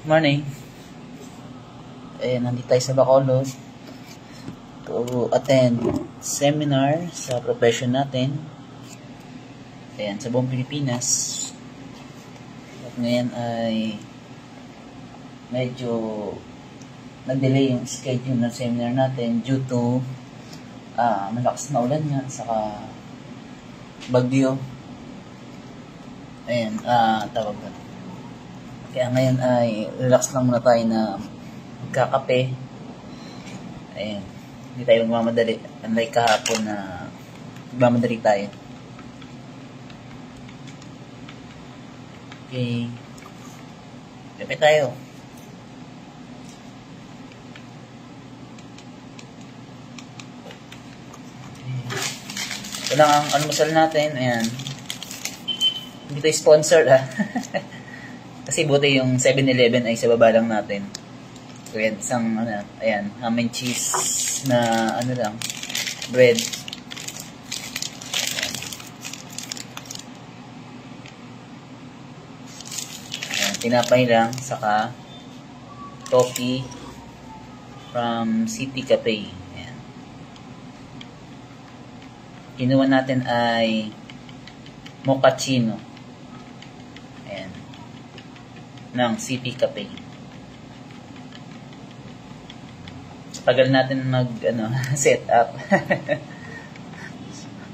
Morning. Nandito tayo sa Bacolod to attend seminar sa profession natin. Sa buong Pilipinas. At ngayon ay medyo nag-delay yung schedule ng seminar natin due to malakas na ulan nga, saka bagyo. Tawag na. Kaya ngayon ay relax lang muna tayo na magkakape. Hindi tayo magmamadali. Unlike kahapon na magmamadali tayo. Okay. Kape tayo. Ito lang ang almusal natin. Ayan. Hindi tayo sponsored ha. Kasi buti yung 7-Eleven ay sa baba lang natin. So yan, isang ayan, ham and cheese na lang, bread. Ayan, tinapay lang, saka coffee from City Cafe. Ayan. Kinuha natin ay mochaccino. Ayan. Ng City Cafe. Tagal natin set up.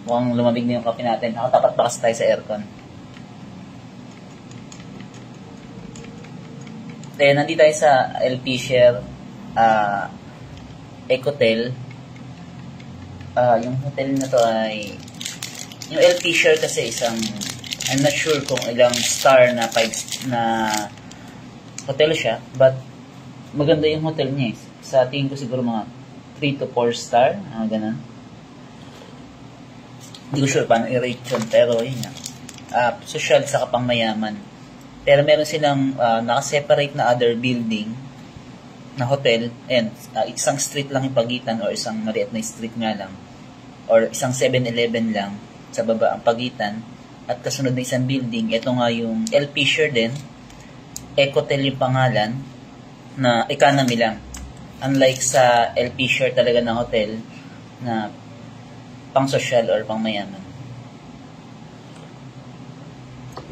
Mukhang lumamig na yung kape natin. Ako tapat pa kasi tayo sa aircon. Nandito tayo sa LP Share Ecotel. Yung hotel na to ay yung LP Share kasi isang, I'm not sure kung ilang star na 5 na hotel siya, but maganda yung hotel niya. Sa tingin ko siguro mga 3 to 4 star, ganun. Hindi ko sure paano i-rate yun, pero yun nga. Social sa kapang mayaman. Pero meron silang nakaseparate na other building na hotel, and isang street lang yung pagitan, or isang maliit na street nga lang, or isang 7-Eleven lang sa baba ang pagitan, at kasunod na isang building. Ito nga yung LP Share din, Ecotel yung pangalan, na economy lang. Unlike sa LP Share talaga na hotel na pang social or pang mayaman.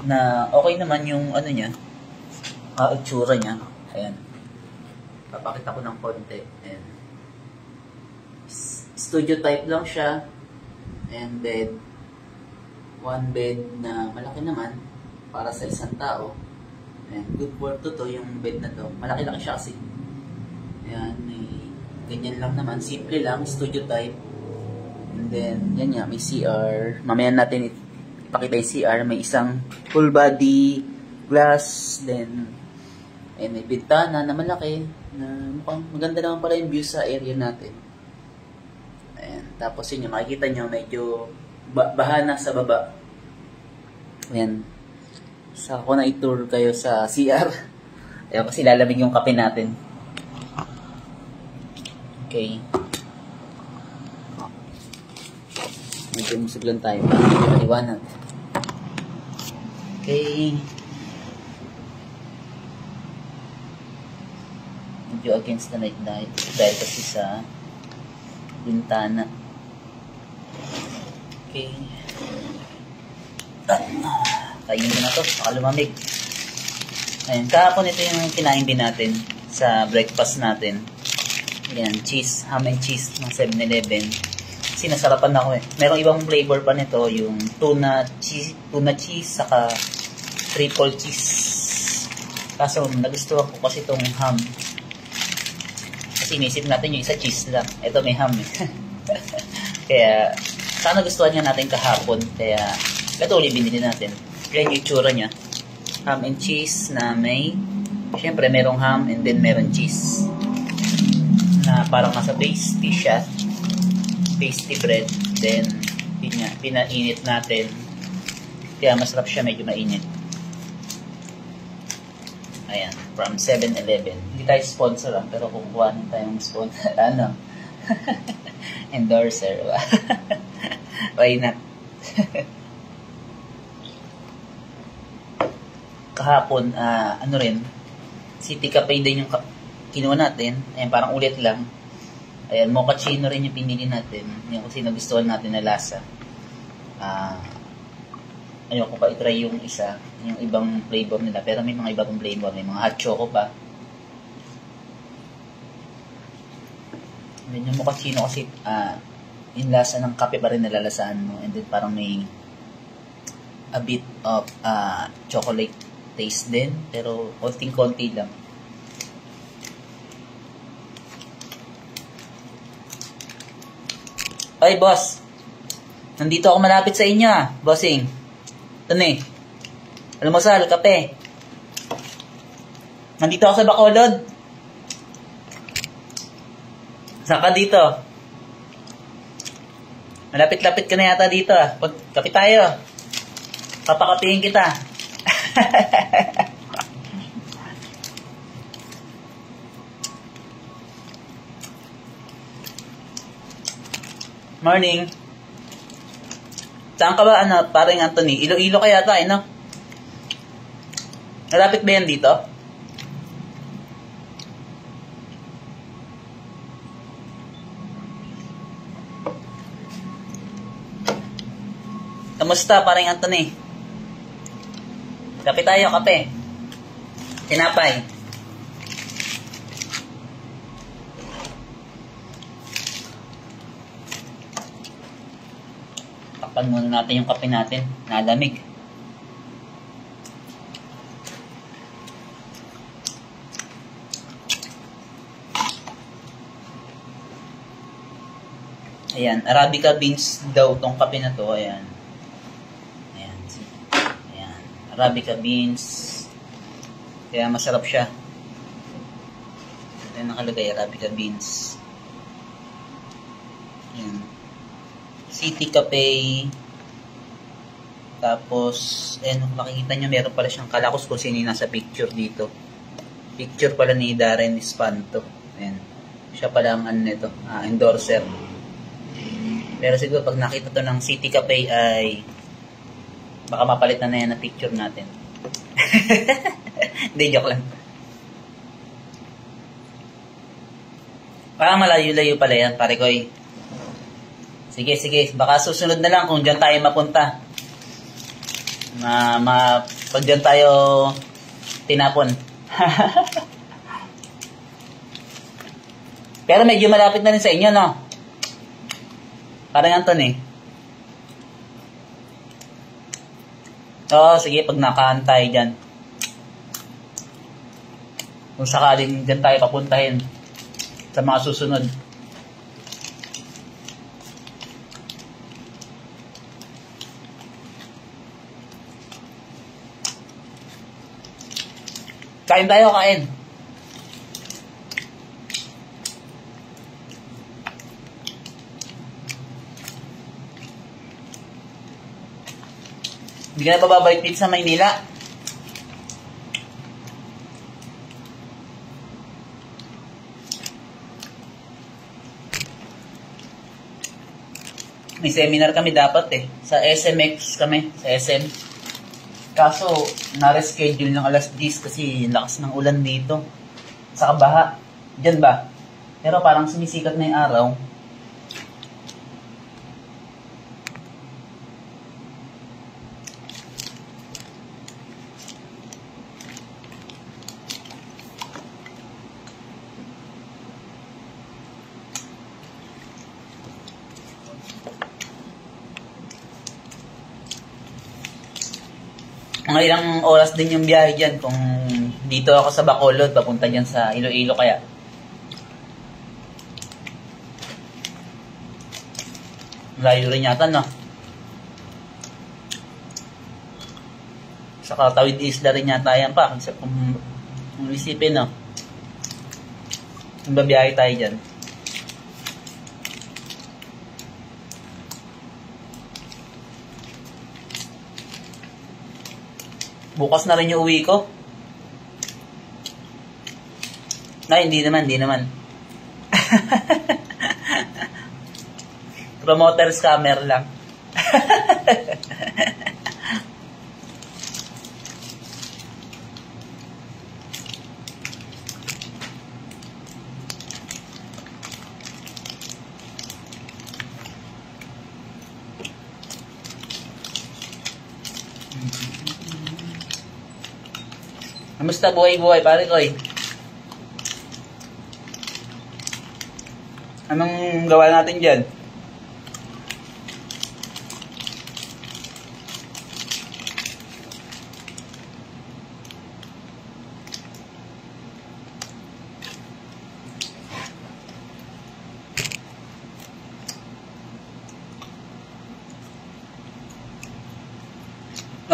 Na okay naman yung niya, itsura niya. Ayan. Papakita ko ng konti. Ayan. Studio type lang siya. And bed. One bed na malaki naman para sa isang tao. Ayan. Good for to yung bed na to. Malaki-laki siya kasi. Ayan, may ganyan lang naman. Simple lang, studio type. And then, yan nga, may CR. Mamaya natin ipakita yung CR. May isang full body glass. Then, ayan, may bintana na malaki. Na mukhang maganda naman pala yung view sa area natin. Ayan, tapos yun yung makikita nyo, medyo bahana sa baba. Ayan. Saka ko na i-tour kayo sa CR. Ayan, kasi lalamig yung kape natin. Okay. Medyo musog lang tayo. Medyo maliwanag. Okay. Medyo against the night dahil kasi sa bintana. Okay. Kainin ko na to. Baka lumamig. Ayan. Kahapon ito yung kinain din natin sa breakfast natin. Ayan, cheese, ham and cheese ng 7-Eleven. Sinasarapan ako eh. Merong ibang flavor pa nito, yung tuna cheese, saka triple cheese. Kaso nagustuhan ko kasi itong ham. Kasi inisip natin yung isa cheese lang. Ito may ham eh. Kaya, sana gustuhan niya natin kahapon. Kaya, ito ulit binili natin. Kaya yung itsura niya. Ham and cheese na may, syempre merong ham and then meron cheese. Na parang nasa pasty siya, pasty bread, then pinainit natin, kaya masarap siya, medyo mainit. Ayan, from 7-Eleven. Hindi tayo sponsor lang, pero kung kuhanin tayong sponsor, endorser. Why not? kahapon, ano rin, City Cafe din yung kinuha natin. Ayan, parang ulit lang. Ayan, mochaccino rin yung pinili natin. Yung kasi nagustuhan natin na lasa. Ayoko pa i-try yung isa, yung ibang flavor nila. Pero may mga iba pang flavor. May mga hot choco pa. And then yung mochaccino kasi, yung lasa ng kape pa rin nalalasaan mo. And then parang may a bit of chocolate taste din. Pero konting-konti lang. Ay, boss. Nandito ako malapit sa inyo, bossing. Ito na eh. Almusal, kape. Nandito ako sa Bacolod. Saan ka dito? Malapit-lapit ka na yata dito, Kape tayo. Papakapihin kita. Morning. Saan ka ba, parang Anthony? Iloilo ka yata, no? Malapit ba yan dito? Kamusta, parang Anthony? Kape tayo, kape. Tinapay. Takpan muna natin yung kape natin. Nalamig. Ayan, Arabica beans daw tong kape na to. Ayan. Ayan. Ayan. Arabica beans. Kaya masarap siya. Ayan nakalagay, Arabica beans. Ayan. City Cafe. Tapos, ayan, makikita nyo, meron pala siyang kalakos kung sino yung nasa picture dito. Picture pala ni Darren Espanto. Ayan. Siya pala ang nito, endorser. Pero siguro pag nakita to ng City Cafe ay baka mapalit na yan na picture natin. Hindi, joke lang. Parang malayo-layo pala yan, pare ko eh. Sige, sige. Baka susunod na lang kung dyan tayo mapunta. Pag dyan tayo tinapon. Pero medyo malapit na rin sa inyo, no? Parang Anthony. Oo, sige. Pag nakaantay dyan. Kung sakaling dyan tayo papuntahin sa mga susunod. Kain tayo, kain. Hindi ka na bababalik dito sa Maynila. May seminar kami dapat sa SMX kami, sa SM. Kaso, na-reschedule ng alas 10 kasi lakas ng ulan dito. Saka baha. Diyan ba? Pero parang sumisikat na yung araw. Mga ilang oras din yung biyahe dyan kung dito ako sa Bacolod, papunta dyan sa Iloilo kaya. Layo rin yata, no? Saka Tawid Isla rin yata yan pa. Kung isipin, no? Kung babiyahe tayo dyan. Bukas na rin yung uwi ko. Ay, hindi naman. Promoter scammer lang. Kamusta buhay-buhay, pare ko eh? Anong gawa natin dyan?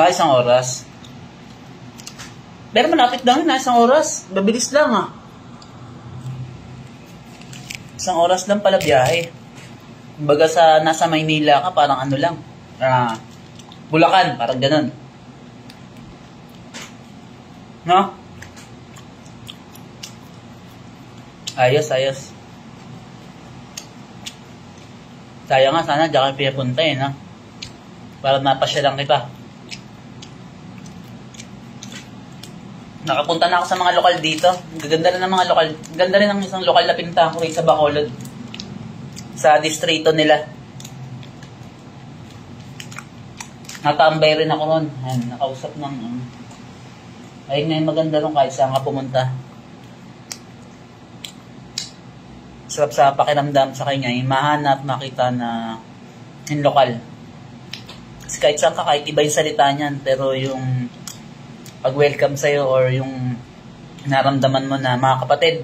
Isang oras. Pero malapit lang na isang oras. Mabilis lang ah. Isang oras lang pala biyahe. Kumbaga sa nasa Maynila ka, parang ano lang. Bulacan, parang ganun. No? Ayos, ayos. Sayang nga, sana diyan kayo pinapunta eh, no? Para mapasyalan kita. Nakapunta na ako sa mga lokal dito. Ganda rin ng mga lokal. Ganda rin ng isang lokal na pinta ko sa Bacolod. Sa distrito nila. Natambay rin ako ron. Ayan, nakausap ng... ayun na yung maganda ron kahit saan ka pumunta. Sarap sa pakiramdam sa kanya. Yung mahanap, makita na yung lokal. Kasi kahit saan ka, kahit iba yung salita niyan. Pero yung... pag-welcome sa'yo or yung naramdaman mo na mga kapatid.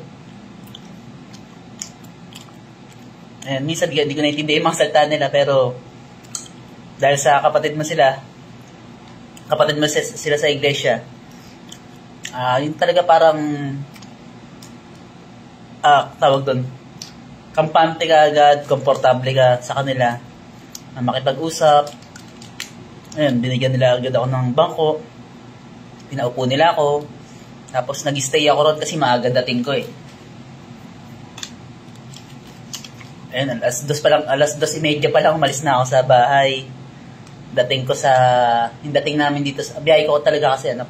Ayan, minsan di ko naintindihan yung mga salita nila pero dahil sa kapatid mo sila sa iglesia, yun talaga parang tawag doon, kampante ka agad, komportable ka sa kanila na makipag-usap. Ayan, binigyan nila agad ako ng bangko. Pinaupo nila ako. Tapos nag-stay ako ron kasi maaga dating ko eh. Ayun, alas 2:30 pa lang umalis na ako sa bahay. Yung dating namin dito, biyahe ko talaga kasi mga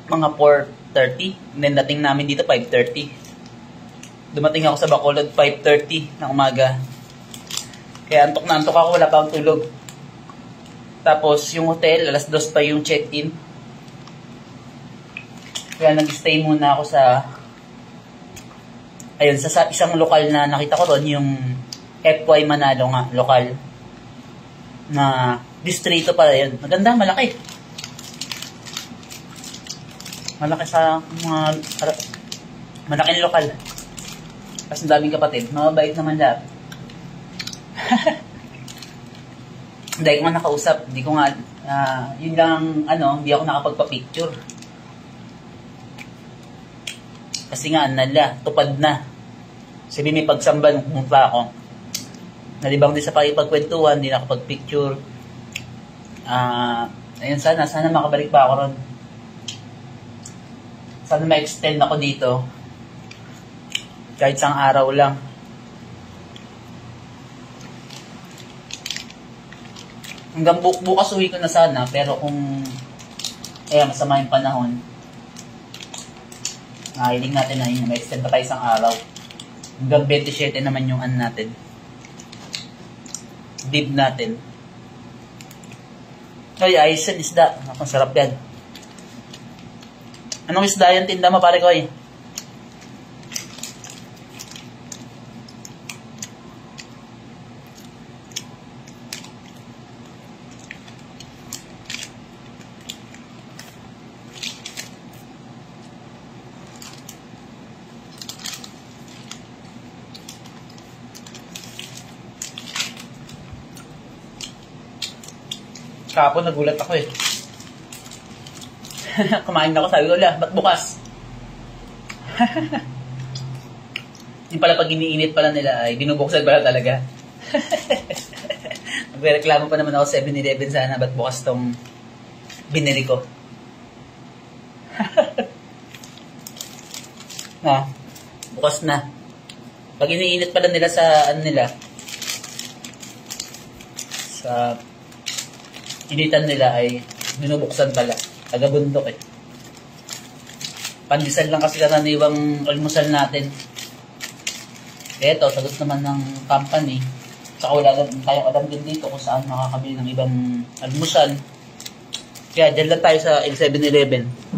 4:30. And then dating namin dito 5:30. Dumating ako sa Bacolod 5:30 ng umaga. Kaya antok na antok ako, wala pa akong tulog. Tapos yung hotel, alas 2 pa yung check-in. Kaya nag-stay muna ako sa isang lokal na nakita ko ron, yung FY Manalo nga, lokal na distrito pala yun. Maganda, malaki. Malaki sa mga malaking lokal. Kasi daming kapatid, mabait naman lahat. Hindi ko nga nakausap, hindi ko nga, yun lang, hindi ako nakapagpa-picture. Kasi nga, tupad na. Sabi may pagsamba nung pumunta ako. Nalibang din sa pakipagkwentuhan, hindi nakapag-picture. Ayun, sana makabalik pa ako ron. Sana ma-extend ako dito. Kahit isang araw lang. Hanggang bukas uwi ko na sana, pero kung masama yung panahon, hiling natin na yun, ma-extend pa tayo isang araw. Hanggang 27 naman yung natin. Dib natin. Ay, ayos yan, isda. Ang sarap yan. Anong isda yan tinda mo, pare ko eh? Kahapon nagulat ako eh. Kumain ako, sabi ko, ba't bukas? Yung pala pag iniinit pala nila ay binubuksan pala talaga. Nagreklamo pa naman ako sa 7-Eleven sana, ba't bukas tong binili ko? Bukas na. Pag iniinit pala nila sa sa initan nila ay binubuksan pala. Taga-bundok eh. Pandesal lang kasi karaniwang almusal natin. Eto, sagot naman ng company. Saka wala tayong alam din dito kung saan makakabili ng ibang almusal. Kaya dyan lang tayo sa 7-Eleven.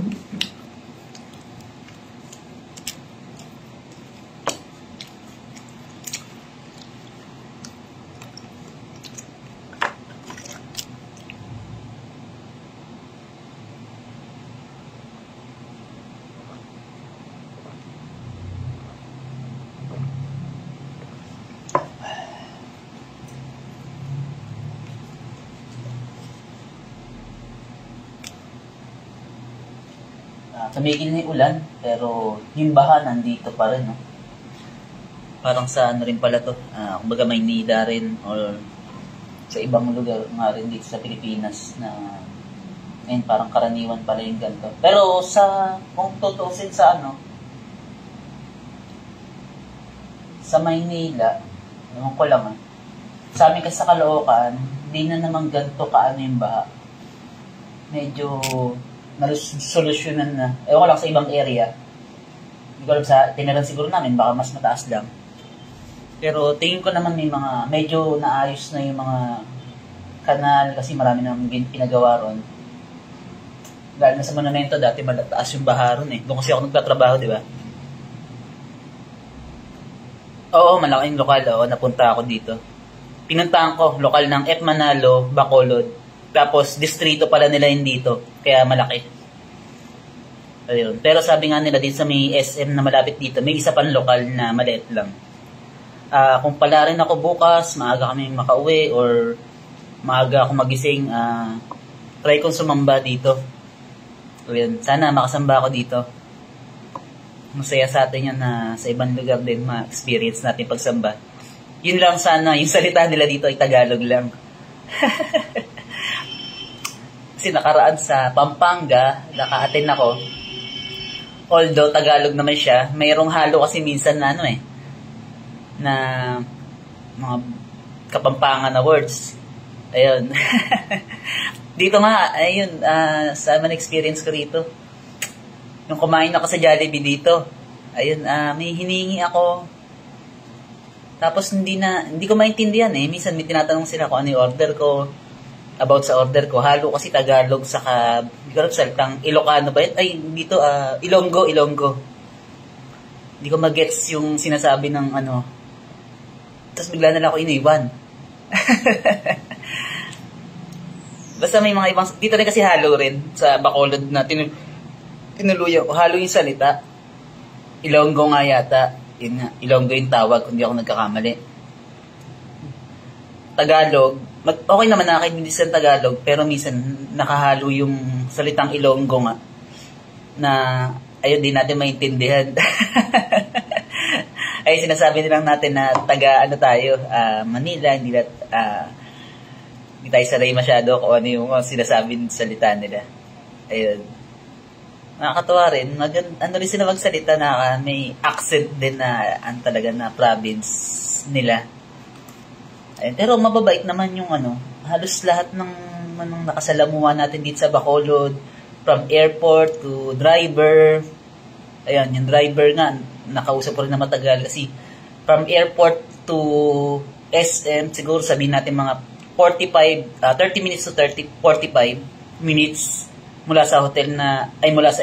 Tumigil na yung ulan, pero yung baha nandito pa rin, no? Parang sa ano rin pala to, kumbaga Maynila rin, or sa ibang lugar nga rin dito sa Pilipinas na ngayon parang karaniwan pala yung ganito. Pero kung tutusin sa sa Maynila, naman ko lang sa amin kasi sa Caloocan, hindi na naman ganito yung baha. Medyo nasolusyonan na. Ewan ko lang sa ibang area. Hindi ko alam sa tiniran siguro namin, baka mas mataas lang. Pero tingin ko naman may mga, medyo naayos na yung mga kanal kasi marami nang pinagawa ron. Dahil na sa monumento, dati malataas yung baha ron eh. Doon kasi ako nagtatrabaho, di ba? Oo, malaking lokal. Oo, napunta ako dito. Pinuntahan ko, lokal ng F. Manalo, Bacolod. Tapos, distrito pala nila yun dito. Kaya malaki. Ayun. Pero sabi nga nila dito sa may SM na malapit dito, may isa pang lokal na maliit lang. Kung pala rin ako bukas, maaga kami makauwi or maaga ako magising, try kong sumamba dito. Ayun. Sana makasamba ako dito. Masaya sa atin yan na sa ibang lugar din ma-experience natin pagsamba. Yun lang sana, yung salita nila dito ay Tagalog lang. Kasi nakaraan sa Pampanga, naka-attend ako. Although Tagalog naman siya, mayroong halo kasi minsan na na mga Kapampangan na words. Ayun. Dito nga, ayun, sa man experience ko rito. Nung kumain ako sa Jollibee dito, ayun, may hinihingi ako. Tapos hindi ko maintindihan eh. Minsan may tinatanong sila kung ano yung order ko. About sa order ko, halo kasi Tagalog saka, hindi ko alam salitang Ilocano ba yun? Ay, dito, Ilonggo. Hindi ko mag-gets yung sinasabi ng Tapos bigla na lang ako iniwan. Basta may mga ibang, dito rin kasi halo rin sa Bacolod na tinuluyan ko. Halo yung salita. Ilonggo nga yata. Yun nga, Ilonggo yung tawag kung di ako nagkakamali. Tagalog, okay naman nakakaintindi sa Tagalog, pero minsan nakahalo yung salitang Ilonggo nga na ayun din natin maintindihan. Ay sinasabi nilang natin na taga tayo, Manila, hindi tayo sanay masyado kung ano yung sinasabi ng salita nila. Ayun. Nakakatuwa rin. Ano rin sila magsalita na may accent din na talaga na province nila. Ayun. Pero mababait naman yung halos lahat ng nakasalamuha natin dito sa Bacolod, from airport to driver. Ayun, yung driver nga, nakausap ko rin na matagal kasi from airport to SM, siguro sabihin natin mga 30 minutes to 45 minutes mula sa hotel mula sa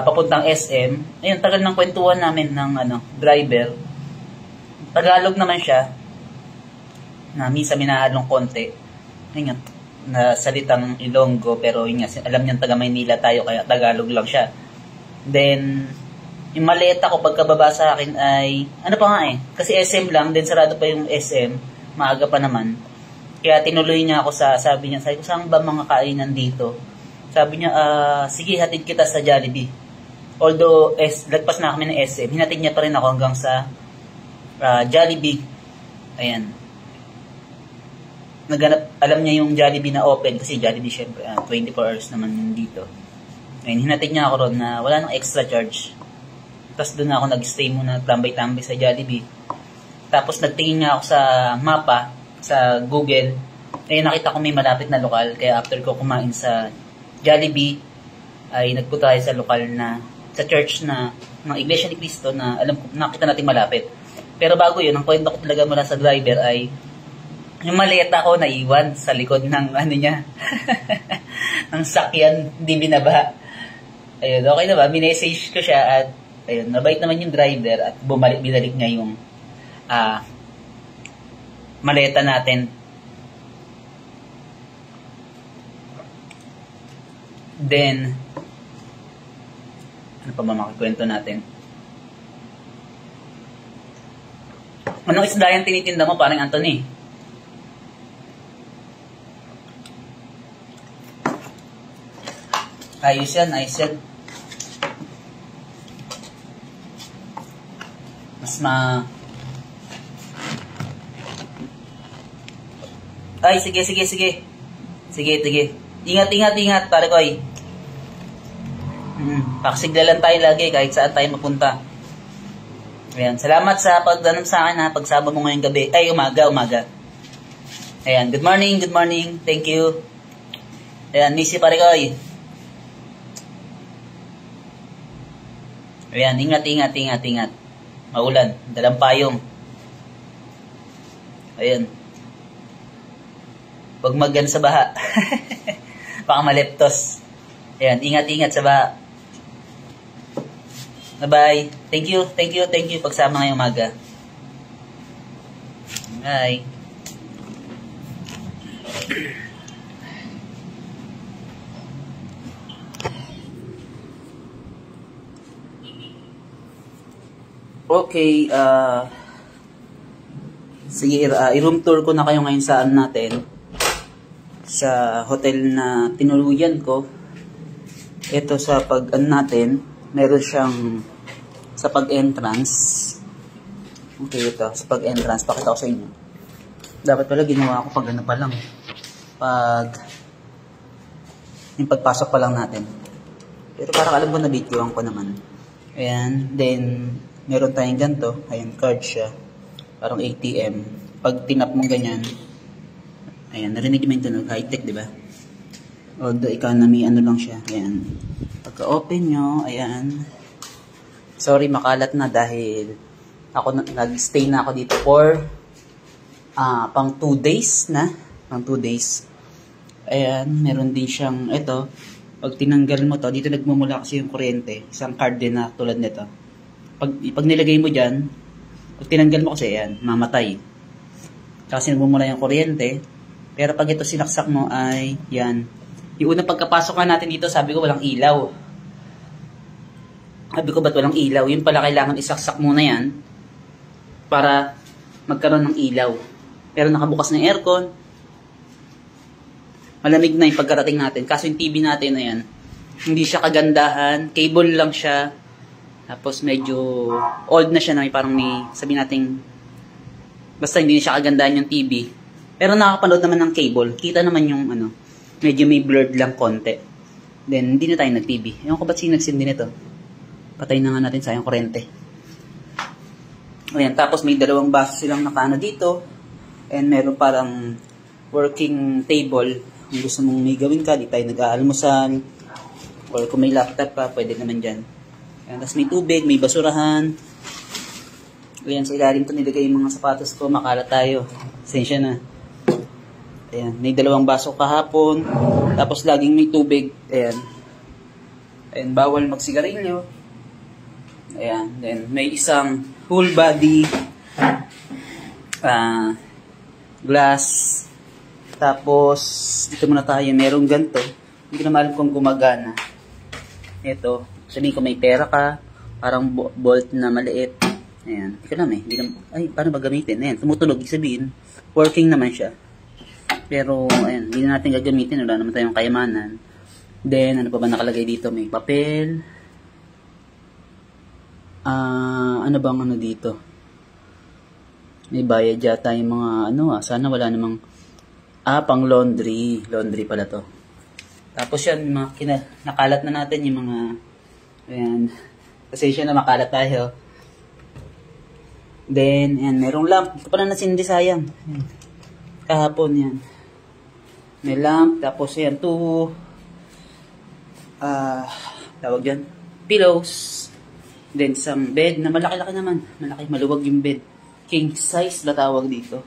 papuntang SM. Ayun, tagal ng kwentuhan namin ng driver. Tagalog naman siya, na minsan minahalong konti. Ayun nga, na salitang Ilonggo, pero yun nga, alam niyang taga Maynila tayo, kaya Tagalog lang siya. Then, yung maleta ko pagkababa sa akin ay, kasi SM lang, then sarado pa yung SM, maaga pa naman. Kaya tinuloy niya ako sabi ko, saan ba mga kainan dito? Sabi niya, sige, hatid kita sa Jollibee. Although, lagpas na kami ng SM, hinatid niya pa rin ako hanggang sa Jollibee. Ayan. Alam niya yung Jollibee na open, kasi Jollibee syempre, 24 hours naman yun dito. Ayun, hinatid niya ako ron na wala nang extra charge. Tapos doon ako nag-stay muna, tambay-tambay sa Jollibee. Tapos nagtingin nga ako sa mapa, sa Google. Ayun, nakita ko may malapit na lokal. Kaya after ko kumain sa Jollibee, ay nagpunta tayo sa lokal na, sa church na, ng Iglesia ni Cristo na nakita natin malapit. Pero bago yun, ang kwento ko talaga mula sa driver ay, Yung maleta ko naiwan sa likod ng ano niya. ng sakyan, hindi binaba. Ayun, okay na ba? Minessage ko siya at ayun, mabait naman yung driver at binalik niya yung maleta natin. Then, ano pa ba makikwento natin? Anong isda yung tinitinda mo, parang Anthony? Ayos yan, ayos yan. Ay, sige. Sige. Ingat, pare ko ay. Pakisigla lang tayo lagi kahit saan tayo mapunta. Ayan, salamat sa pagdanong sa akin ha, pagsama mo ngayong gabi. Ay, umaga. Ayan, good morning. Thank you. Ayan, Missy pare ko ay. Ayan, ingat. Maulan, dalang payong. Ayan. Huwag maggan sa baha. Baka maleptos. Ayan, ingat sa baha. Bye-bye. Thank you. Pagsama ngayong umaga. Bye. Okay, sige, i-room tour ko na kayo ngayon saan natin. Sa hotel na tinuluyan ko. Ito sa natin, meron siyang sa pag-entrance. Okay, ito, sa pag-entrance, pakita ko sa inyo. Dapat pala ginawa ko pag ano pa lang. Yung pagpasok pa lang natin. Pero parang alam ko na videoan ko naman. Ayan, then meron tayong ganito. Ayan, card siya. Parang ATM. Pag tinap mo ganyan, ayan, narinig mo yung tunog. High-tech, di ba? Although economy, ano lang siya. Ayan. Pagka-open nyo, ayan. Sorry, makalat na dahil ako nag-stay na ako dito for pang 2 days na. Pang 2 days. Ayan, meron din siyang, ito, pag tinanggal mo to, dito nagmumula kasi yung kuryente. Isang card din na tulad nito. Pag nilagay mo dyan, pag tinanggal mo kasi yan, mamatay. Kasi nagmumula yung kuryente. Pero pag ito sinaksak mo ay, yan. Yung unang pagkapasok nga natin dito, sabi ko walang ilaw. Sabi ko ba't walang ilaw? Yun pala kailangan isaksak muna yan para magkaroon ng ilaw. Pero nakabukas na yung aircon. Malamig na yung pagkarating natin. Kaso yung TV natin na yan, hindi siya kagandahan. Cable lang siya. Tapos medyo old na siya na parang may sabihin natin basta hindi siya kagandahan yung TV. Pero nakakapanood naman ng cable. Kita naman yung ano, medyo may blurred lang konti. Then hindi na tayo nag-TV. Ewan ko ba't sinagsin din ito. Patay na nga natin sayang kurente. Ayan, tapos may 2 baso silang nakaano dito. And meron parang working table. Kung gusto mong may gawin ka, di tayo nag-aalmusal. Or kung may laptop pa, pwede naman dyan. Ayan, tapos may tubig, may basurahan. Ayan, sa ilalim ito nilagay yung mga sapatos ko. Makalat tayo. Sensya na. Ayan, may 2 baso kahapon. Tapos laging may tubig. Ayan. Ayan, bawal magsigarilyo. Ayan, then may isang full body glass. Tapos, dito muna tayo. Merong ganito. Hindi ko na alam kung gumagana. Ito. Sabihin ko may pera ka, parang bolt na maliit. Ayan. Ika lang eh. Ay, paano ba gamitin? Ayan, tumutunog. Sabihin, working naman siya. Pero, ayan, hindi na natin gagamitin. Wala naman tayong kayamanan. Then, ano pa ba nakalagay dito? May papel. Ano bang ano dito? May bayad yata yung mga, sana wala namang, pang laundry. Laundry pala to. Tapos yan, mga nakalat na natin yung mga, ayan, kasi siya na makalat tayo. Then, ayan, merong lamp. Ito pala nasindi, sayang. Ayan. Kahapon yan. May lamp, tapos ayan, tawag dyan, pillows. Then, some bed na malaki-laki naman. Malaki, maluwag yung bed. King size na tawag dito.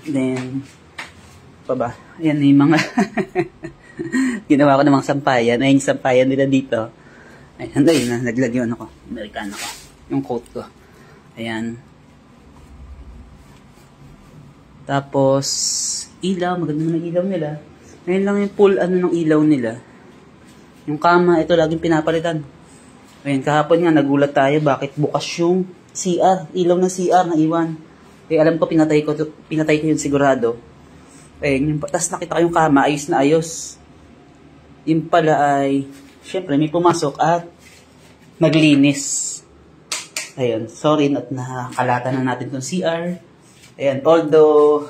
Then, pa ba? Ayan yung mga ginawa ko namang sampayan. Ayan yung sampayan nila dito. Ayan, ayun, naglagyan ako. Amerikano ko. Yung coat ko. Ayan. Tapos, ilaw. Maganda naman ang ilaw nila. Ngayon lang yung full ng ilaw nila. Yung kama, ito laging pinapalitan. Ayan, kahapon nga, nagulat tayo. Bakit bukas yung CR? Ilaw ng CR na iwan. Eh, alam ko, pinatay ko yun sigurado. Ayan, tapos nakita ko yung kama, ayos na ayos. Yung pala ay, syempre, may pumasok at naglinis. Ayan, sorry at nakakalatan na natin itong CR. Ayan, although,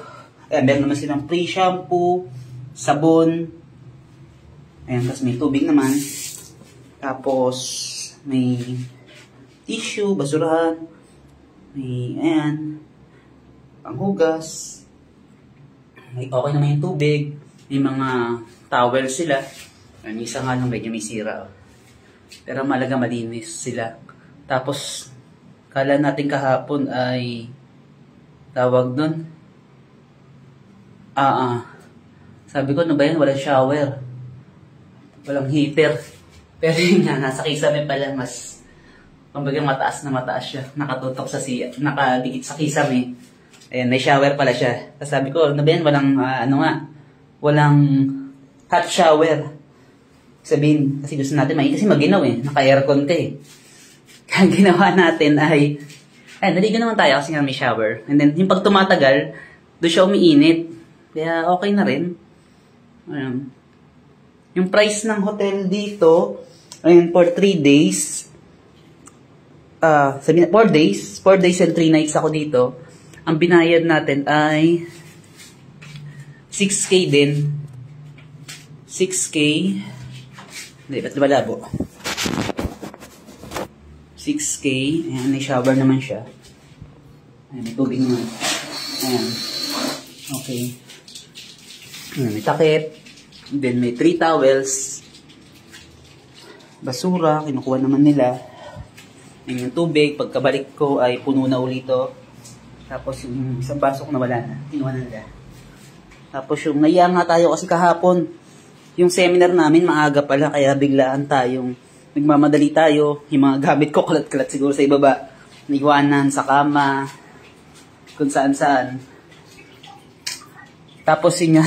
ayan, meron naman silang free shampoo, sabon. Ayan, tapos may tubig naman. Tapos, may tissue, basurahan. May, ayan, panghugas. May okay naman yung tubig. May mga towel sila. Ayan, isa nga lang medyo may sira. Pero malaga malinis sila. Tapos, kala natin kahapon ay tawag nun. Sabi ko, ano ba yan? Walang shower. Walang heater. Pero yun nga, nasa kisame pala mas kumbaga mataas na mataas siya. Nakatutok sa nakadikit sa kisame. Ayan, may shower pala siya. Tapos sabi ko, ano ba yan? Walang, walang hot shower. Sabihin, kasi gusto natin kasi maginaw eh. Naka-aircon ka eh. Kaya ginawa natin ay, naligo naman tayo kasi nga may shower. And then, yung pag tumatagal, doon siya umiinit. Kaya okay na rin. Ayan. Yung price ng hotel dito, ayun, for 3 days, 4 days and 3 nights ako dito. Ang binayad natin ay 6K din. 6K. Hindi, ba't malabo? 6K. Ayan, may shower naman siya. Ayan, may tubig naman. Ayan. Okay. Ayan, may takip. Then, may 3 towels. Basura, kinukuha naman nila. Ayan yung tubig. Pagkabalik ko ay puno na ulit ito. Tapos, yung isang baso ko nawala na. Kinuha na nila. Tapos, yung naiya nga tayo kasi kahapon. Yung seminar namin, maaga pala. Kaya biglaan tayong nagmamadali tayo. Yung mga gamit ko, kalat-kalat siguro sa ibaba. Naiwanan sa kama. Kung saan-saan. Tapos yun nga,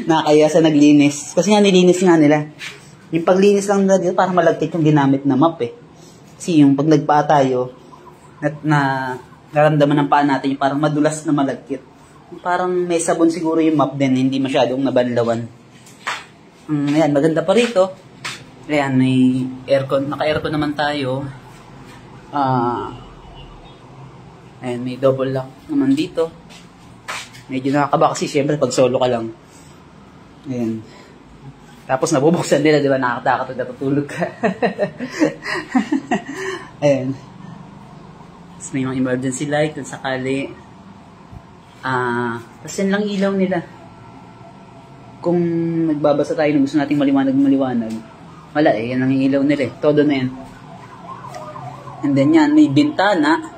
nakakaya sa naglinis. Kasi nga nilinis nga nila. Yung paglinis lang nila dito, parang malagkit yung ginamit na map eh. Kasi yung pag nagpaa tayo, naramdaman ng paa natin, yung parang madulas na malagkit. Parang may sabon siguro yung map din, hindi masyadong nabanlawan. Ayan, maganda pa rito. Ayan, may aircon, naka-aircon naman tayo. Ayan, may double lock naman dito. Medyo nakakaba kasi syempre pag solo ka lang. Ayan. Tapos nabubuksan nila, di ba? Nakakatakot at natutulog ka. Ayan. Tapos may mga emergency light kung sakali. Tapos yan lang ilaw nila. Kung nagbabasa tayo na gusto nating maliwanag, wala eh. Yan lang yung ilaw nila eh. Todo na yan. And then yan, may bintana.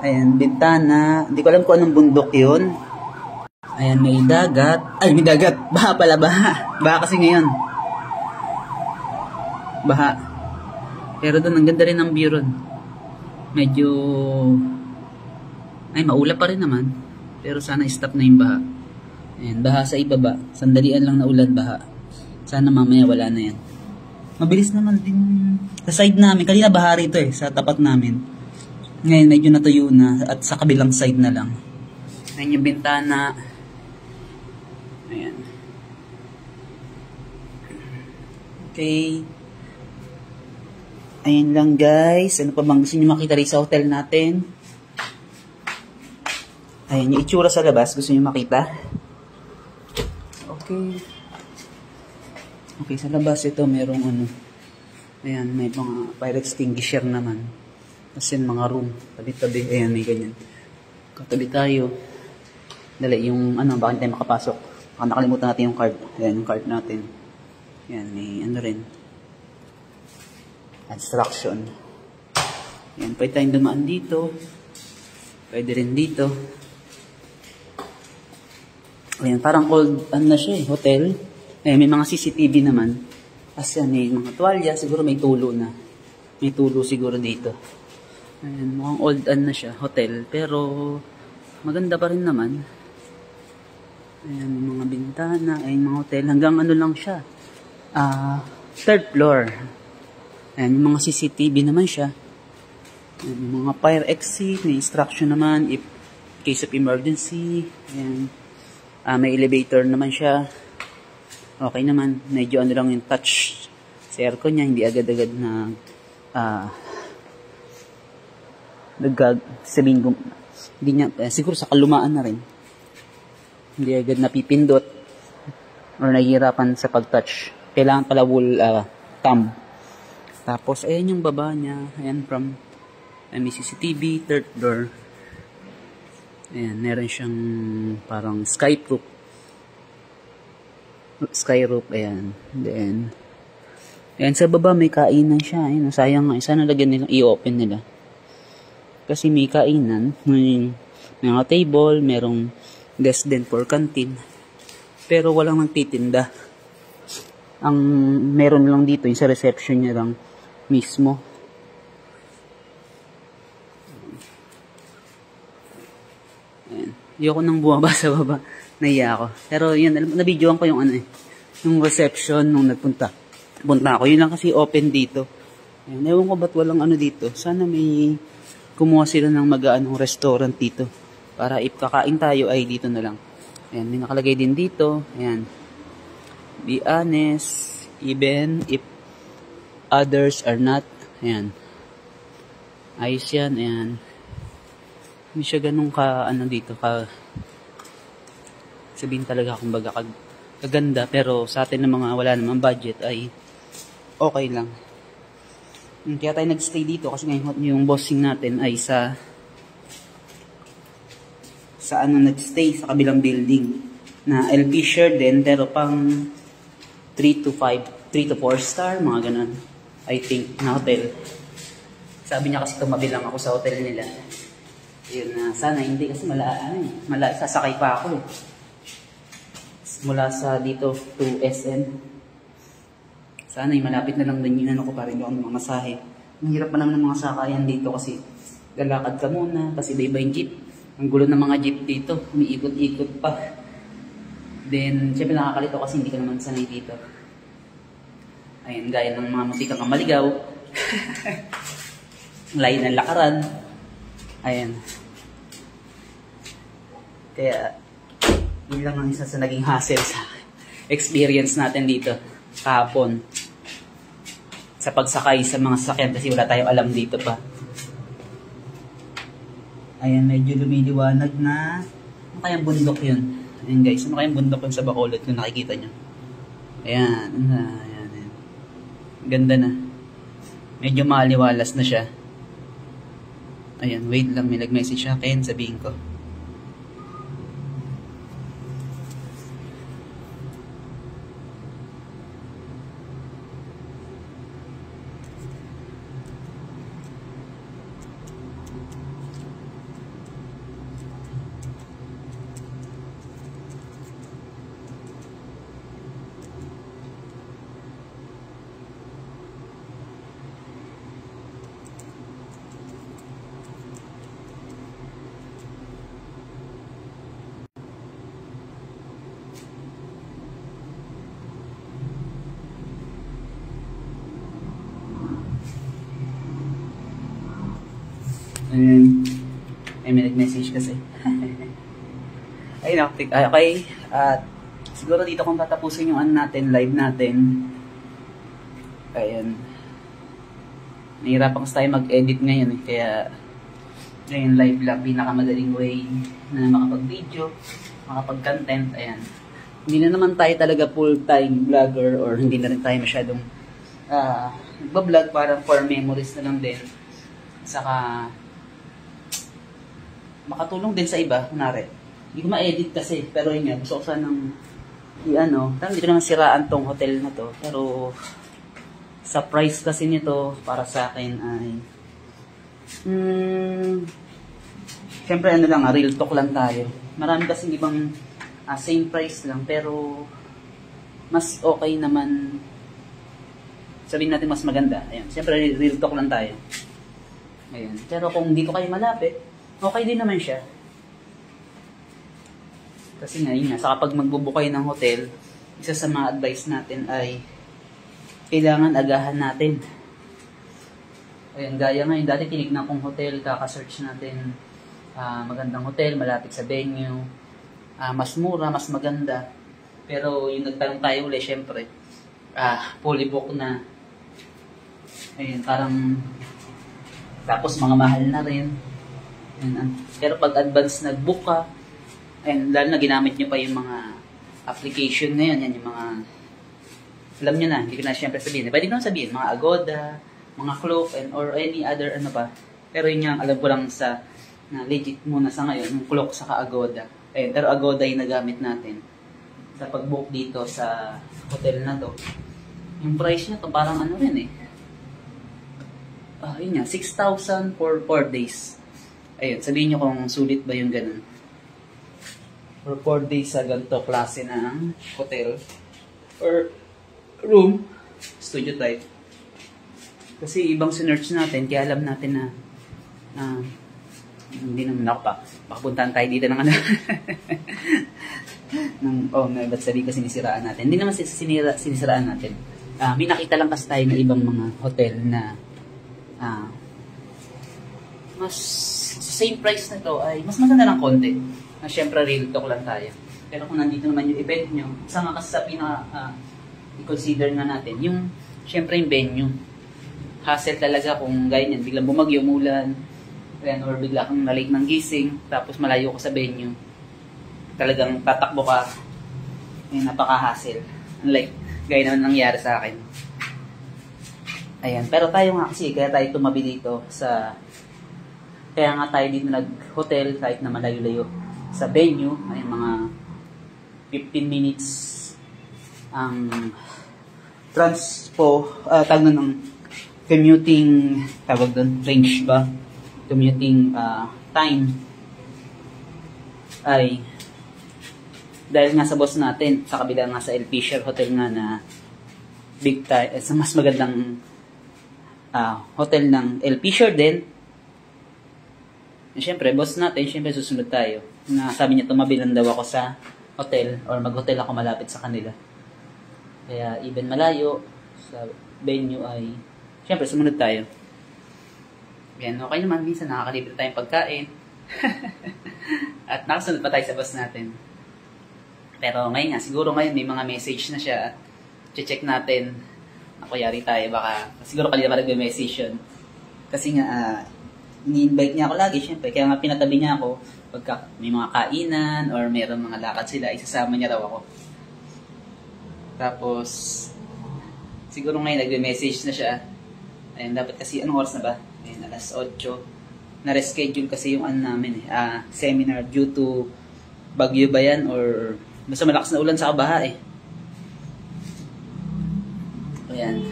Ayan, bintana. Hindi ko alam kung anong bundok yun. Ayan, may dagat. Ay, may dagat. Baha pala, baha. Baha kasi ngayon. Baha. Pero doon, ang ganda rin ng view ron. Medyo... Ay, maulap pa rin naman. Pero sana stop na yung baha. Ayan, baha sa ibaba. Sandalian lang na ulan, baha. Sana mamaya wala na yan. Mabilis naman din. Sa side namin. Kanina baha rito eh, sa tapat namin. Ngayon, medyo natuyo na. At sa kabilang side na lang. Ayan yung bintana. Ayan. Okay. Ayan lang guys. Ano pa bang gusto nyo makita rin sa hotel natin? Ayan yung itsura sa labas. Gusto nyo makita? Okay. Okay, sa labas ito merong ano. Ayan, may mga fire extinguisher naman. Tapos yun, mga room. Tabi-tabi. Ayan, may ganyan. Katabi tayo. Dali, yung ano, bakit tayo makapasok? Baka nakalimutan natin yung card. Ayan, yung card natin. Ayan, may ano rin. Instruction. Ayan, pwede tayong dumaan dito. Pwede rin dito. Ayan, parang old, ano na siya hotel. Ayan, may mga CCTV naman. Kasi may mga tuwalya, siguro may tulo na. May tulo siguro dito. Ayan, mukhang old na siya, hotel. Pero, maganda pa rin naman. Ayan, mga bintana, ayan, mga hotel. Hanggang ano lang siya. Third floor. Ayan, yung mga CCTV naman siya. Ayan, yung mga fire exit, may instruction naman, if case of emergency. Ayan. May elevator naman siya. Okay naman. Medyo ano lang yung touch sa aircon niya. Hindi agad-agad na sabihin ko, hindi niya, siguro sa kalumaan na rin. Hindi agad napipindot or nahihirapan sa pag-touch. Kailangan pala thumb. Tapos, ayan yung baba niya. Ayan from may CCTV, third floor. Ayan, meron siyang parang sky roof, ayan. Then, ayan, sa baba may kainan siya. Ayan, sayang nga. Sana lagyan nila, i-open nila. Kasi may kainan. May mga table, merong desk din for canteen. Pero walang nagtitinda. Ang meron lang dito, yung sa reception niya lang mismo. Ayoko nang bumaba sa baba. Naiya ako. Pero yun, nabidyoan ko yung yung reception nung punta ako. Yun lang kasi open dito. Ayun, ewan ko ba't walang dito. Sana may kumuha sila ng mag-aanong restaurant dito. Para if kakain tayo ay dito na lang. Ayan, may nakalagay din dito. Ayan. Be honest, even if others are not. Ayan. Ayos yan. Ayan. Hindi siya ganun dito, sabihin talaga kumbaga kaganda, pero sa atin na mga wala namang budget ay okay lang. Kaya tayo nagstay dito kasi ngayon yung bossing natin ay sa nagstay sa kabilang building na LP share din, pero pang 3 to 4 star, mga ganun, I think, na hotel. Sabi niya kasi tumabi lang ako sa hotel nila. Yun na, sana hindi kasi sasakay pa ako eh. Mula sa dito to SM. Sana malapit na lang din yun ko para hindi ako mamasahe. Ang hirap pa naman ng mga sakayan dito kasi lalakad ka muna kasi iba yung jeep. Ang gulo ng mga jeep dito, umiikot-ikot pa. Then, syempre nakakalito kasi hindi ka naman sanay dito. Ayun, gaya ng mga mutika kang maligaw. Layo ng lakaran. Ayan. Kaya, yun lang ang isa sa naging hassle sa experience natin dito kahapon. Sa pagsakay sa mga sasakyan kasi wala tayong alam dito pa. Ayan, medyo lumiliwanag na. Ano kayang bundok yun? Ayan guys, ano kayang bundok yun sa Bacolod kung nakikita nyo? Ayan, ayan. Ganda na. Medyo maliwalas na siya. Ayan, wait lang, may nag-message sa akin, sabihin ko. Ay, may nag-message kasi. Ayun, okay. At siguro dito kung tatapusin yung live natin. Ayan. Nahihirapan kasi tayo mag-edit ngayon eh. Kaya, ngayon live lang, pinakamadaling way na makapag-video, makapag-content. Ayan. Hindi na naman tayo talaga full-time vlogger or hindi na rin tayo masyadong nagbablog, parang for memories na lang din. Saka, makatulong din sa iba, kunwari. Hindi ko ma-edit kasi, pero yun nga, gusto ko sanang parang hindi ko naman siraan tong hotel na to, pero sa price kasi nito, para sa akin ay syempre real talk lang tayo. Marami kasi ibang Same price lang, pero mas okay naman. Sabihin natin mas maganda. Ayan. Siyempre, real talk lang tayo. Ayan. Pero kung dito kayo malapit, okay din naman siya. Kasi nga, yun nga, sa kapag magbubook kayo ng hotel, isa sa mga advice natin ay kailangan agahan natin. Ayan, gaya ngayon, dati tinignan kong hotel, kaka-search natin magandang hotel, malapit sa venue, mas mura, mas maganda. Pero yung nagtanong tayo ulit, syempre, fully book na. Ayun, parang tapos mga mahal na rin. Ayun, pero pag advance nag-book ka, ayun, lalo na ginamit nyo pa yung mga application ngayon, yan yung mga, alam nyo na, hindi ko na syempre sabihin. Pwede ko na sabihin, mga Agoda, mga Klook, or any other ano pa. Pero yun yung alam ko lang sa, na legit muna sa ngayon, yung Klook saka Agoda. Ayun, pero Agoda yung nagamit natin sa pag-book dito sa hotel na to. Yung price niya to parang ano rin eh. Yun nga, 6,000 for 4 days. Ayun, sabihin nyo kung sulit ba yung ganun. For 4 days sa ganito klase ng hotel. Or room, studio type. Kasi ibang sinearch natin, kaya alam natin na hindi naman ako pa. Makapuntahan tayo dito ng ano. Ba't sabi kasi sinisiraan natin. Hindi naman sinisiraan natin. May nakita lang kasi tayo ng ibang mga hotel na mas same price na to ay mas maganda ng konti. Na syempre real talk lang tayo. Pero kung nandito naman yung event nyo, isa nga kasi sa i-consider nga natin, yung syempre yung venue. Hassle talaga kung ganyan, biglang bumagyo, umulan, or bigla kang nalate ng gising, tapos malayo ka sa venue. Talagang tatakbo ka, yung napaka-hassle. Unlike, gaya naman nangyari sa akin. Ayan, pero tayo nga kasi, kaya tayo tumabi dito sa, kaya nga tayo dito nag-hotel, kahit na malayo-layo sa venue, ay mga 15 minutes ang tawag na ng commuting, tawag doon, range ba? Commuting time ay dahil nga sa boss natin, sa kabila nga sa El Fisher Hotel nga na big time, sa mas magandang hotel ng El Fisher din. Siyempre, boss natin, siyempre susunod tayo. Na sabi niya, tumabi lang daw ako sa hotel or mag-hotel ako malapit sa kanila. Kaya even malayo sa venue ay siyempre sumunod tayo. Yan, okay naman. Minsan nakakalibre tayong pagkain. At nakasunod pa tayo sa boss natin. Pero ngayon nga, siguro ngayon may mga message na siya at check natin. Ako yari tayo, baka siguro kanina pa nag-message yun. Kasi nga, ni-invite niya ako lagi, syempre. Kaya nga pinatabi niya ako pagka may mga kainan or mayroong mga lakad sila, isasama niya raw ako. Tapos, siguro ngayon nag-message na siya. Ayun, dapat kasi, anong oras na ba? Ayun, alas 8. Na-reschedule kasi yung namin seminar due to bagyo ba yan or basta malakas na ulan sa baha eh. Ayan.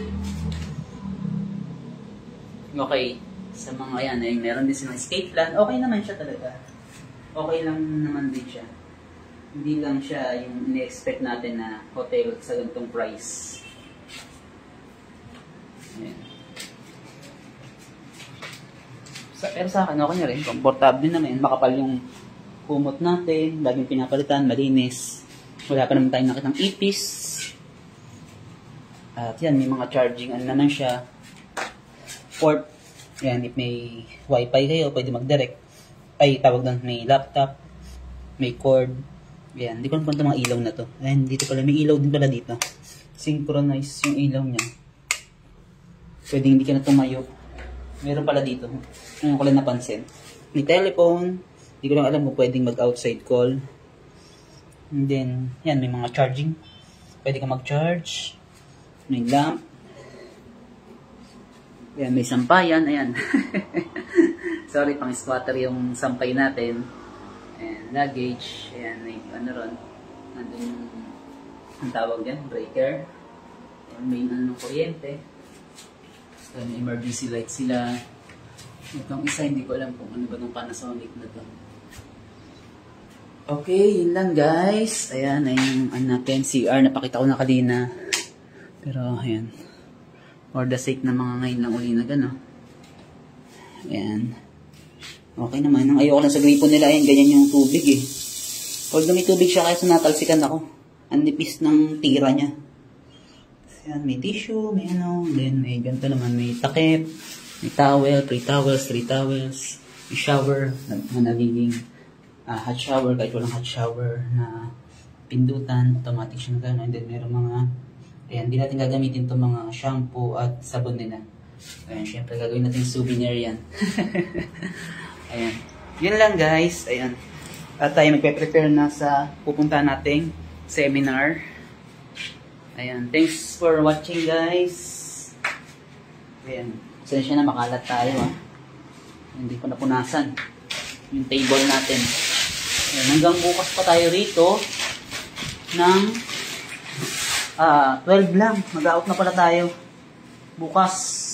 Okay. Sa mga yan, ay meron din silang escape plan. Okay naman siya talaga. Okay lang naman din siya. Hindi lang siya yung ine-expect natin na hotel sa ganitong price. Ayan. Pero sa akin, okay na rin. Komportable naman. Makapal yung kumot natin. Laging pinapalitan. Malinis. Wala pa naman tayong nakitang ipis. At yan, may mga charging naman siya. Port. Yan, if may wifi kayo, pwede mag-direct. Ay, tawag doon, may laptop. May cord. Yan, hindi ko naman itong mga ilaw na to. Ayan, dito pala. May ilaw din pala dito. Synchronize yung ilaw niya. Pwede hindi ka na tumayo. Meron pala dito. Ngayon ko lang napansin. May telephone. Hindi ko lang alam kung pwedeng mag-outside call. And then, yan, may mga charging. Pwede ka mag-charge. May lamp. Yan, may sampayan. Ayan. Sorry, pang squatter yung sampay natin. Ayan, luggage. Ayan, may ano ron. Nandun yung, ang tawag dyan, breaker. Ayan, may ano kuryente. May emergency light sila. Itong isa, hindi ko alam kung ano ba itong Panasonic na to. Okay, yun lang guys. Ayan, ayun yung natin, CR. Napakita ko na kanina. Pero, ayan. For the sake na mga ngayon lang uli na gano'n. Ayan. Okay naman. Ang ayoko lang sa gripo nila, ayan, ganyan yung tubig eh. Although may tubig siya, kaya natalsikan ako. Ang nipis ng tira niya. Ayan, may tissue, may ano. Then, may ganito naman. May takip, may towel, 3 towels, 3 towels. May shower, na nagiging hot shower, kahit walang hot shower na pindutan, automatic siya na gano'n. And then, meron mga, ayan, hindi natin gagamitin itong mga shampoo at sabon nila. Ayan, syempre, gagawin natin souvenir yan. Ayan. Yun lang, guys. Ayan. At tayo magpe-prepare na sa pupunta nating seminar. Ayan. Thanks for watching, guys. Ayan. Pasensya na, makalat tayo, ha. Hindi ko napunasan yung table natin. Ayan. Hanggang bukas pa tayo rito ng 12 lang. Mag-out na pala tayo bukas.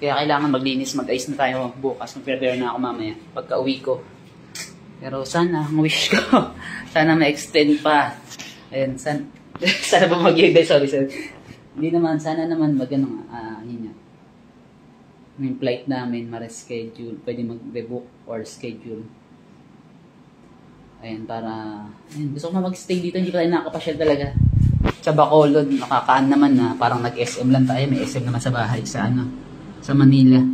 Kaya kailangan maglinis, mag-ayos na tayo bukas. Mag-prepare na ako mamaya pagka-uwi ko. Pero sana, ang wish ko, sana ma-extend pa. Ayan, sana ba mag-i-day? Sorry. Hindi naman, sana naman mag-ano, yun yan. Yung flight namin, ma-reschedule. Pwede mag-rebook or schedule. Ayan, para, ayan, gusto ko na mag-stay dito, hindi pa tayo nakakapasyal talaga. Sa Bacolod, nakakaan naman na parang nag-SM lang tayo. May SM naman sa bahay, sa Manila.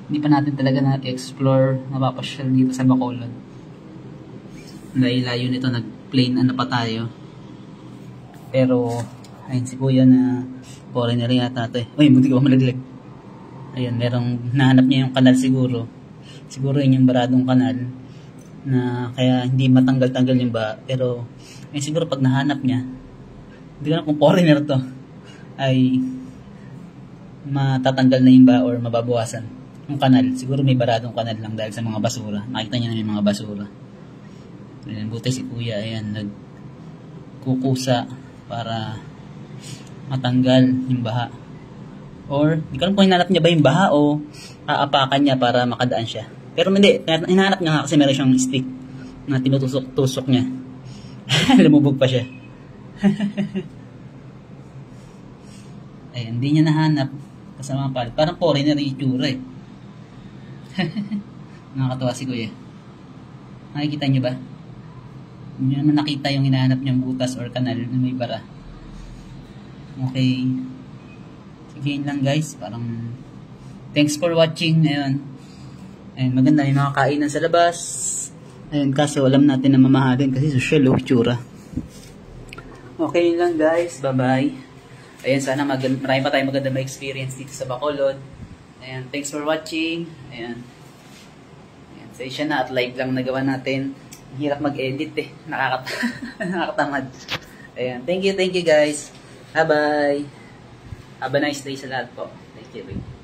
Hindi pa natin talaga na-explore, napapasyal dito sa Bacolod. Layo nito, nag-plane ano pa tayo. Pero, ayun si kuya na foreigner yata ito eh. Uy, buti ko malaglag. Ayun, merong nahanap niya yung kanal siguro. Siguro yun yung baradong kanal na kaya hindi matanggal-tanggal yung ba. Pero, ayun siguro pag nahanap niya, hindi ko na kung foreigner to, ay matatanggal na yung ba or mababawasan yung kanal. Siguro may baradong kanal lang dahil sa mga basura. Nakita niya na may mga basura. Ayan, buti si kuya, ayan, nagkukusa para matanggal yung baha. Or, hindi ko alam kung hinanap niya ba yung baha o aapakan niya para makadaan siya. Pero hindi, hinahanap niya nga kasi meron siyang stick na tinutusok-tusok niya. Lumubog pa siya. Ayan, hindi niya nahanap kasama palit. Parang foreigner yung itsura eh. Nakakatawa si kuya. Nakikita niyo ba? Hindi niyo naman nakita yung hinahanap niyang butas or kanal na may bara. Okay. Sige yun lang guys. Parang thanks for watching. Ayun. Ayun, maganda yung mga kainan sa labas. Ayun, kaso alam natin na mamahalin kasi social o itsura. Okay yun lang guys. Bye-bye. Ayan, sana marami pa tayong maganda ma-experience dito sa Bacolod. Ayan, thanks for watching. Ayan. Ayan, say siya na at live lang nagawa natin. Hirap mag-edit eh. Nakakatamad. Ayan, thank you guys. Bye-bye. Have a nice day sa lahat po. Thank you.